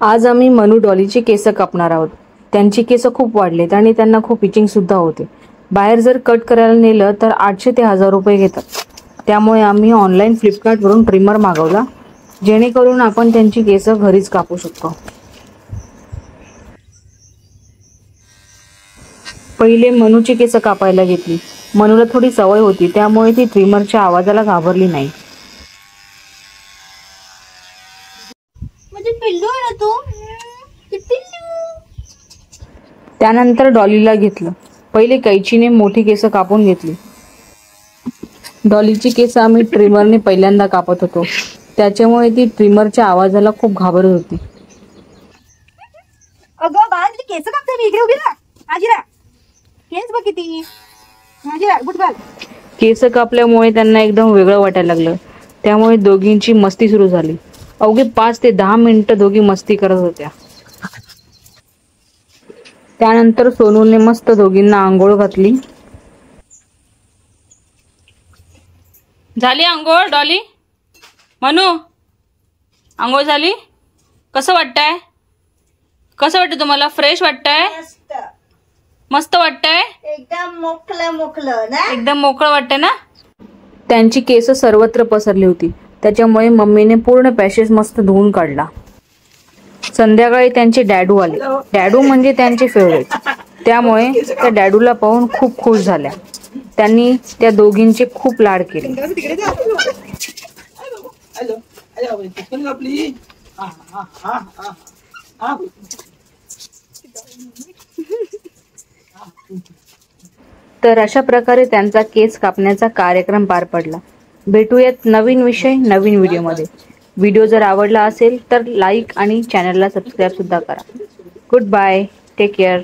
आज आम्ही मनू डॉलीचे केस कापणार आहोत। त्यांची केस खूप वाढलेत आणि त्यांना खूप इचिंग सुद्धा होते। बाहेर जर कट करायला नेलं तर 800 ते 1000 रुपये घेतात। त्यामुळे आम्ही ऑनलाइन फ्लिपकार्ट वरून ट्रिमर मागवला, जेणेकरून आपण त्यांची केस घरीच कापू शकतो। पहिले मनूची केस कापायला घेतली। मनूला थोडी सवय होती, त्यामुळे ती ट्रिमरच्या आवाजाला घाबरली नाही। म्हणजे पिल्लू आहे ना तू, त्यानंतर डॉलीला घेतलं। पहिले कैचीने मोठी केस कापून घेतली। डॉलीची केस आम्ही ट्रिमरने पहिल्यांदा कापत होतो, त्याच्यामुळे ती ट्रिमरच्या आवाजाला खूप घाबरत होती। अगं बाळ, तुझी केस कापते मी, इकडे उभी राहा। आजीरा, केस बघ किती, आजीरा गुड गर्ल। केस कापल्यामुळे त्यांना एकदम वेगळं वाटायला लागलं, त्यामुळे दोघींची मस्ती सुरू झाली। अवघे 5 ते 10 मिनिटं दोघी मस्ती करत होत्या। त्यानंतर सोनूने मस्त दोघींना आंघोळ घातली। झाली आंघोळ डॉली? मनू, आंघोळ झाली? कसं वाटतंय? कसं वाटतं तुम्हाला? फ्रेश वाटतंय? मस्त वाटतंय? एकदम मोकळं ना, एकदम मोकळं वाटतंय ना? त्यांची केस सर्वत्र पसरली होती, त्याच्यामुळे मम्मीने पूर्ण पॅशेस मस्त धुवून काढला। संध्याकाळी त्यांचे डॅडू आले। डॅडू म्हणजे त्यांचे फेवरेट, त्यामुळे त्या डॅडूला पाहून खूप खुश झाल्या। त्यांनी त्या दोघींचे खूप लाड केले। तर अशा प्रकारे त्यांचा केस कापण्याचा कार्यक्रम पार पडला। भेटूयात नवीन विषय नवीन व्हिडिओमध्ये। व्हिडिओ जर आवडला असेल तर लाईक आणि चॅनलला सबस्क्राईब सुद्धा करा। Goodbye, take care.